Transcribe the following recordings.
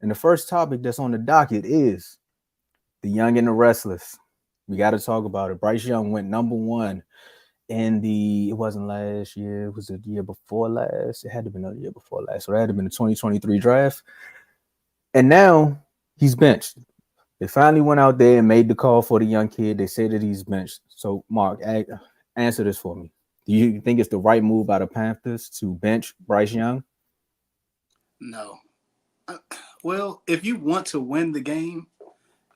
And the first topic that's on the docket is the young and the restless. We got to talk about it. Bryce Young went number one in it wasn't last year, it was the year before last. It had to have been the year before last. So that had to have been the 2023 draft. And now he's benched. They finally went out there and made the call for the young kid. They say that he's benched. So, Mark, answer this for me. Do you think it's the right move by the Panthers to bench Bryce Young? No. Well, if you want to win the game,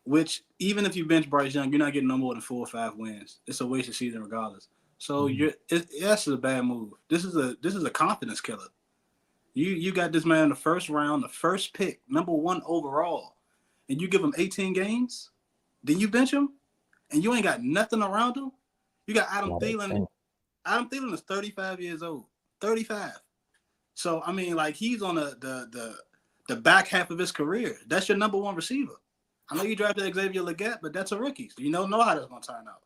which even if you bench Bryce Young, you're not getting no more than 4 or 5 wins. It's a wasted season regardless. So that's a bad move. This is a confidence killer. You got this man in the first round, the first pick, number one overall, and you give him 18 games, then you bench him, and you ain't got nothing around him. You got Adam Thielen. Adam Thielen is 35 years old. 35. So I mean, like he's on the back half of his career. That's your number one receiver. I know you drafted Xavier Legette, but that's a rookie. So you don't know how that's gonna turn out.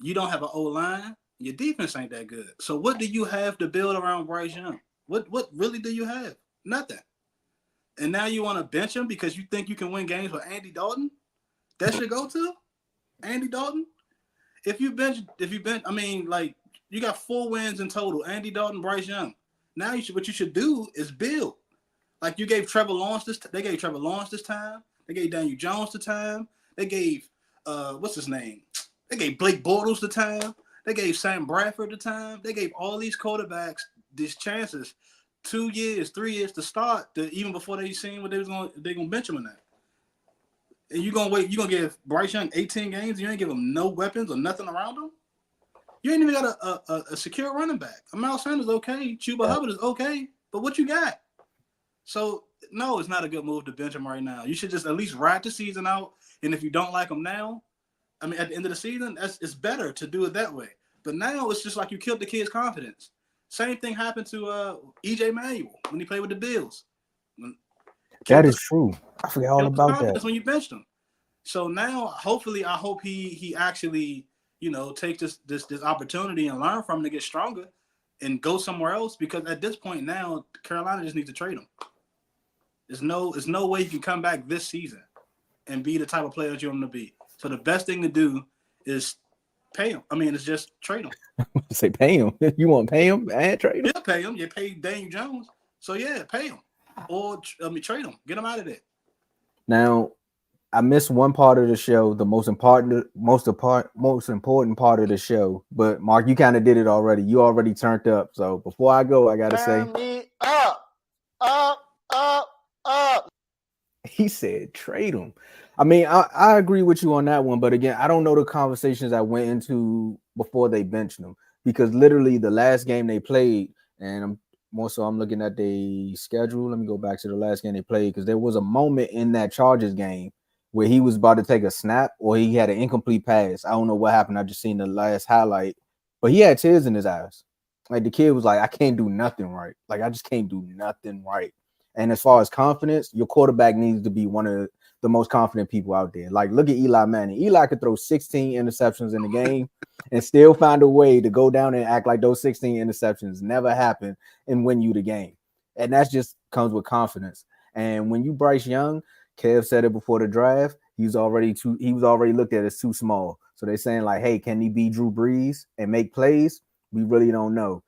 You don't have an O line. Your defense ain't that good. So what do you have to build around Bryce Young? What really do you have? Nothing. And now you want to bench him because you think you can win games with Andy Dalton? That should go to Andy Dalton. If you bench, I mean, like you got 4 wins in total. Andy Dalton, Bryce Young. Now what you should do is build. Like you gave Trevor Lawrence this. They gave Trevor Lawrence this time. They gave Daniel Jones the time. They gave what's his name? They gave Blake Bortles the time. They gave Sam Bradford the time. They gave all these quarterbacks these chances, 2 years, 3 years to start, even before they seen what they're gonna bench him in that. And you're gonna give Bryce Young 18 games. You ain't give him no weapons or nothing around him. You ain't even got a secure running back. Miles Sanders okay. Chuba Hubbard is okay, but what you got? So no, it's not a good move to bench him right now. You should just at least ride the season out. And if you don't like him now, I mean, at the end of the season, it's better to do it that way. But now it's just like you killed the kid's confidence. Same thing happened to E.J. Manuel when he played with the Bills. That is true. I forget all about that. That's when you benched him. So now, hopefully, I hope he actually, takes this opportunity and learn from him to get stronger and go somewhere else. Because at this point now, Carolina just needs to trade him. There's no way you can come back this season and be the type of player that you want him to be. So the best thing to do is pay him. I mean, it's just trade him. Say pay him. You want to pay him and trade him? Yeah, pay him. You pay Daniel Jones. So yeah, pay him. Or trade him. Get him out of there. Now, I missed one part of the show, the most important part of the show. But Mark, you kind of did it already. You already turned up. So before I go, I gotta say, me up. He said trade him. I mean, I agree with you on that one, but again, I don't know the conversations I went into before they benched him, because literally the last game they played, and I'm looking at the schedule. Let me go back to the last game they played, because there was a moment in that Chargers game where he was about to take a snap or he had an incomplete pass. I don't know what happened. I just seen the last highlight, but he had tears in his eyes. Like the kid was like, I can't do nothing right. Like I just can't do nothing right. And as far as confidence, your quarterback needs to be one of the most confident people out there. Like, look at Eli Manning. Eli could throw 16 interceptions in the game and still find a way to go down and act like those 16 interceptions never happened and win you the game. And that just comes with confidence. And when you Bryce Young, Kev said it before the draft, he was already looked at as too small. So they're saying like, hey, can he be Drew Brees and make plays? We really don't know.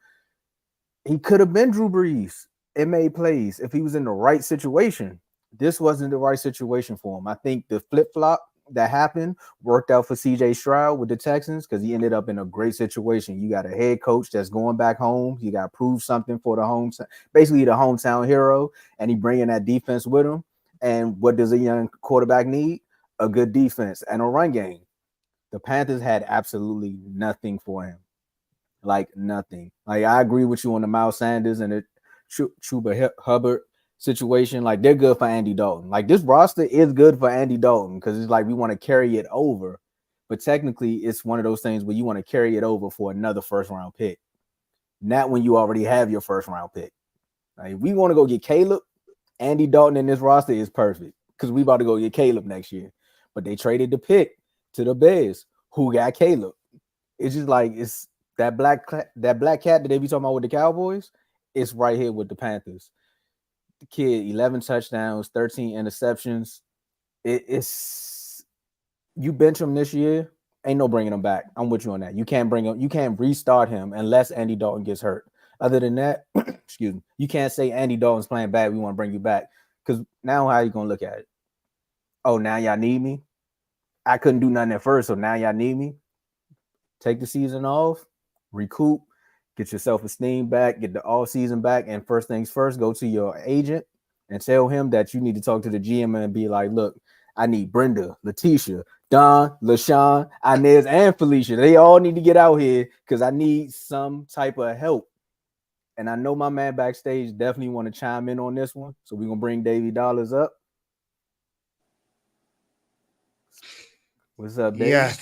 He could have been Drew Brees and made plays if he was in the right situation. This wasn't the right situation for him. I think the flip-flop that happened worked out for CJ Stroud with the Texans because he ended up in a great situation. You got a head coach that's going back home. You got to prove something for the basically the hometown hero, and he bringing that defense with him. And what does a young quarterback need? A good defense and a run game. The Panthers had absolutely nothing for him. Like nothing. Like I agree with you on the Miles Sanders and the Chuba Hubbard situation. Like they're good for Andy Dalton. Like this roster is good for Andy Dalton because it's like we want to carry it over, but technically it's one of those things where you want to carry it over for another first round pick, not when you already have your first round pick. Like if we want to go get Caleb, Andy Dalton in this roster is perfect because we about to go get Caleb next year. But they traded the pick to the Bears, who got Caleb. It's just like it's that black cat that they be talking about with the Cowboys. It's right here with the Panthers. kid 11 touchdowns, 13 interceptions. It's you bench him this year, ain't no bringing him back. I'm with you on that. You can't bring him. You can't restart him unless Andy Dalton gets hurt. Other than that, excuse me, you can't say Andy Dalton's playing bad. We want to bring you back because now how you gonna look at it? Oh, now y'all need me. I couldn't do nothing at first, so now y'all need me. Take the season off, recoup, get your self-esteem back, get the all season back, and first things first, go to your agent and tell him that you need to talk to the GM and be like, look, I need Brenda, Letitia, Don, LaShawn, Inez, and Felicia. They all need to get out here because I need some type of help. And I know my man backstage definitely want to chime in on this one. So we're gonna bring Davey Dollars up. What's up, Dave? Yeah,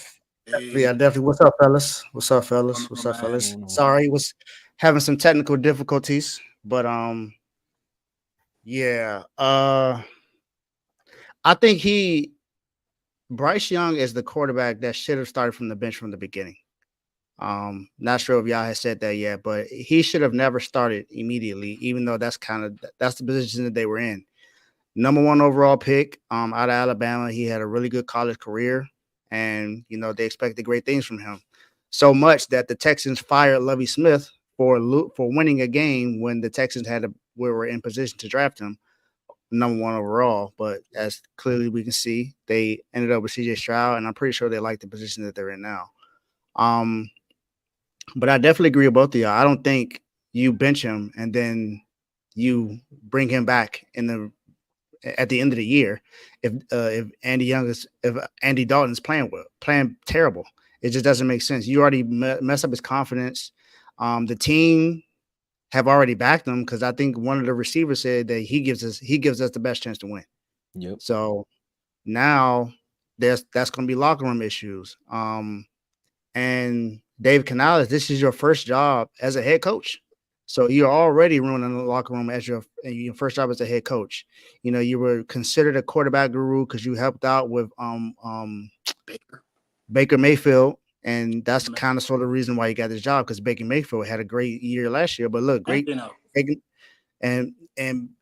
yeah, definitely. What's up, fellas? What's up, fellas? What's up, fellas? Sorry, was having some technical difficulties, but yeah. I think Bryce Young is the quarterback that should have started from the bench from the beginning. Not sure if y'all has said that yet, but he should have never started immediately, even though that's the position that they were in. Number 1 overall pick, out of Alabama. He had a really good college career, and they expected great things from him. So much that the Texans fired Lovie Smith for winning a game when the Texans were in position to draft him number 1 overall. But as clearly we can see, they ended up with CJ Stroud, and I'm pretty sure they like the position that they're in now. But I definitely agree with both of y'all. I don't think you bench him and then you bring him back at the end of the year if Andy Dalton is playing terrible. It just doesn't make sense. You already mess up his confidence. The team have already backed him because I think one of the receivers said that he gives us the best chance to win. Yep. So now that's going to be locker room issues. And Dave Canales, this is your first job as a head coach. So you're already ruining the locker room as your first job as a head coach. You were considered a quarterback guru because you helped out with Baker Mayfield, and that's kind of sort of the reason why you got this job because Baker Mayfield had a great year last year. But look, great, and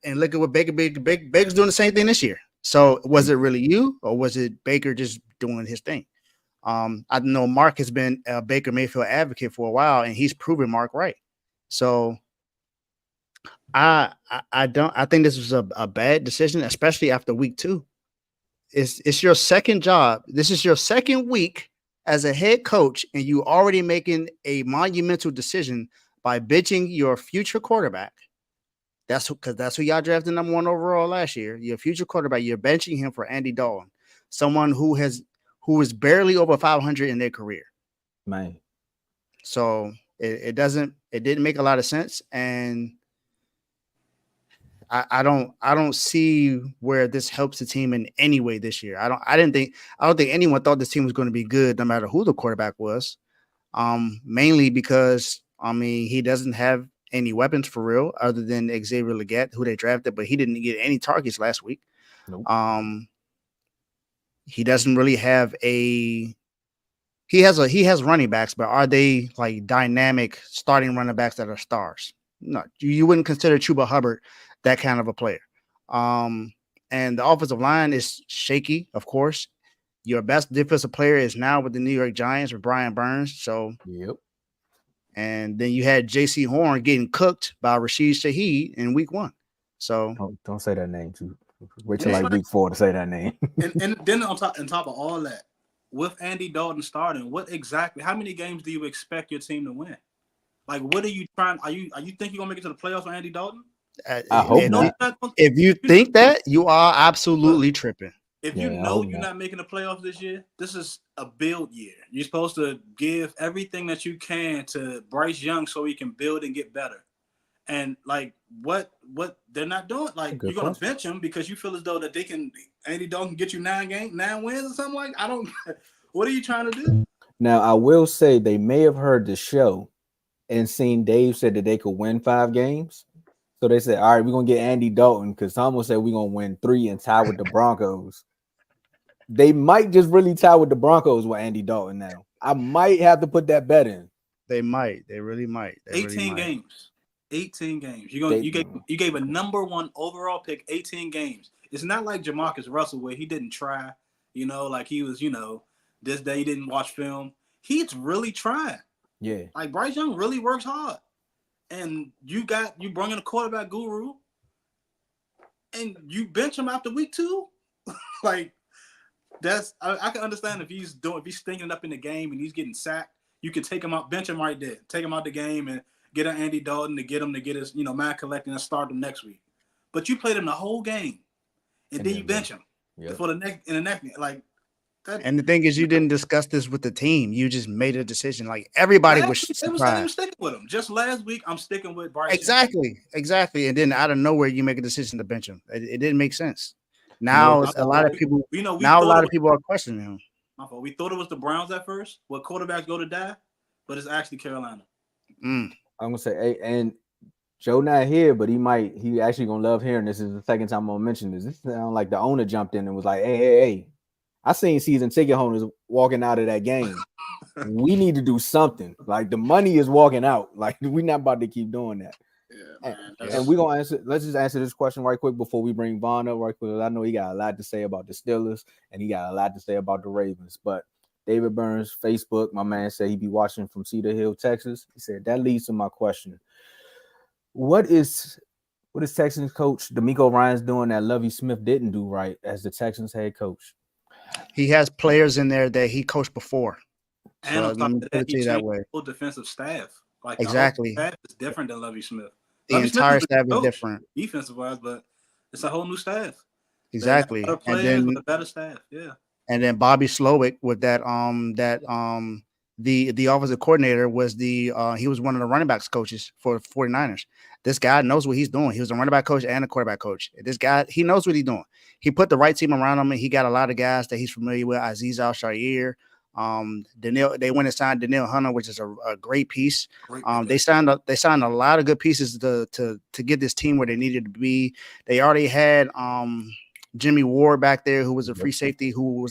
look at what Baker's doing the same thing this year. So was it really you, or was it Baker just doing his thing? I know Mark has been a Baker Mayfield advocate for a while, and he's proven Mark right. So I think this was a bad decision, especially after week 2. It's your second job. This is your second week as a head coach, and you already making a monumental decision by benching your future quarterback. That's who y'all drafted number 1 overall last year. Your future quarterback, you're benching him for Andy Dalton, someone who is barely over 500 in their career. Man. So it didn't make a lot of sense, and I don't see where this helps the team in any way this year. I don't think anyone thought this team was going to be good no matter who the quarterback was. Mainly because he doesn't have any weapons for real other than Xavier Legette, who they drafted, but he didn't get any targets last week. Nope. He doesn't really have he has running backs, but are they like dynamic starting running backs that are stars? No, you wouldn't consider Chuba Hubbard that kind of a player. And the offensive line is shaky, of course. Your best defensive player is now with the New York Giants with Brian Burns. So, yep. And then you had J.C. Horn getting cooked by Rashid Shaheed in week 1. So don't say that name too. Wait till like week 4 to say that name. and then on top of all that, with Andy Dalton starting, how many games do you expect your team to win? Like, what are you trying? Are you think you're gonna make it to the playoffs with Andy Dalton? I hope not. If you think that, you are absolutely tripping. If you know you're not making the playoffs this year, this is a build year. You're supposed to give everything that you can to Bryce Young so he can build and get better. And like what they're not doing, like you're gonna bench him because you feel as though that Andy Dalton can get you 9 wins or something like. I don't. What are you trying to do? Now I will say they may have heard the show and seen Dave said that they could win 5 games. So they said, all right, we're going to get Andy Dalton because Tomo said we're going to win 3 and tie with the Broncos. They might just really tie with the Broncos with Andy Dalton now. I might have to put that bet in. They might. They really might. 18 games. 18 games. You gave a number 1 overall pick 18 games. It's not like Jamarcus Russell where he didn't try. Like he was. This day he didn't watch film. He's really trying. Yeah. Like Bryce Young really works hard, and you bring in a quarterback guru, and you bench him after week 2. Like I can understand if he's stinking up in the game and he's getting sacked. You can take him out, bench him right there, take him out the game, and get an Andy Dalton to get his man collecting and start him next week. But you played him the whole game, and then you bench him for the next game. Like. And the thing is, you didn't discuss this with the team. You just made a decision. Like everybody was surprised. Sticking with him. Just last week, I'm sticking with Bryce. Exactly. And then out of nowhere, you make a decision to bench him. It didn't make sense. Now a lot of people are questioning him. We thought it was the Browns at first, where quarterbacks go to die, but it's actually Carolina. I'm gonna say, hey, and Joe not here, but he actually gonna love hearing this. Is the second time I'm gonna mention this. This sounds like the owner jumped in and was like, hey. I seen season ticket holders walking out of that game. We need to do something. Like the money is walking out. Like we're not about to keep doing that. Yeah, man. And we're gonna answer. Let's just answer this question right quick before we bring Vaughn up right quick. I know he got a lot to say about the Steelers and he got a lot to say about the Ravens. But David Burns, Facebook, my man said he'd be watching from Cedar Hill, Texas. He said that leads to my question. What is Texans coach DeMeco Ryans doing that Lovie Smith didn't do right as the Texans head coach? He has players in there that he coached before. And on top of that, he changed the whole defensive staff. Like exactly. The whole staff is different than Lovie Smith. The entire staff is different. Defensive-wise, but it's a whole new staff. Exactly. And then with a better staff, yeah. And then Bobby Slowick with that the offensive coordinator was he was one of the running backs coaches for the 49ers. This guy knows what he's doing. He was a running back coach and a quarterback coach. This guy, he knows what he's doing. He put the right team around him, and he got a lot of guys that he's familiar with. Aziz Al-Shaair, they went and signed Danielle Hunter, which is a great piece. They signed a lot of good pieces to get this team where they needed to be. They already had Jimmy Ward back there, who was a free safety who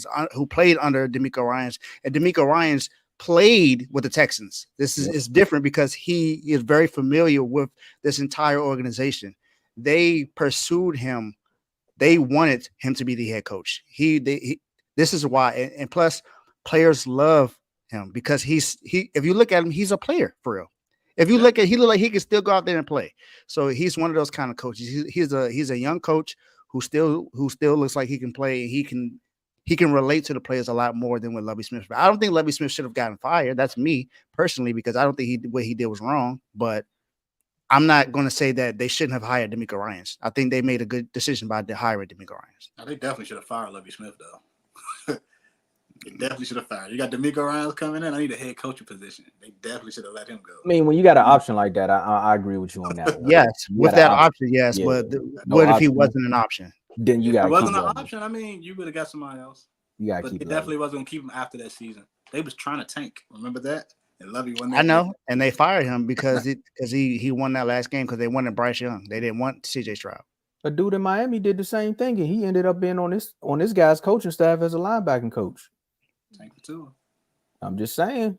played under DeMeco Ryans, and DeMeco Ryans played with the Texans. This is different because he is very familiar with this entire organization. They pursued him. They wanted him to be the head coach. This is why, and plus players love him because if you look at him, he's a player for real. If you look at, he look like he can still go out there and play. So he's one of those kind of coaches. He's a young coach who still looks like he can play. And he can relate to the players a lot more than with Lovie Smith. I don't think Lovie Smith should have gotten fired. That's me personally, because I don't think what he did was wrong. But I'm not going to say that they shouldn't have hired DeMeco Ryans. I think they made a good decision by hiring DeMeco Ryans. They definitely should have fired Lovie Smith, though. They definitely should have fired. You got DeMeco Ryans coming in. I need a head coaching position. They definitely should have let him go. I mean, when you got an option like that, I agree with you on that. Yes, with that option, yes. Yeah. But what if he wasn't an option? Then you got. If it wasn't an option, I mean, you would have got somebody else. You got to keep. They definitely wasn't going to keep him after that season. They was trying to tank. Remember that? And Lovie won that. I know, and they fired him because he won that last game because they wanted Bryce Young. They didn't want C.J. Stroud. A dude in Miami did the same thing, and he ended up being on this guy's coaching staff as a linebacking coach. Tank for two. I'm just saying.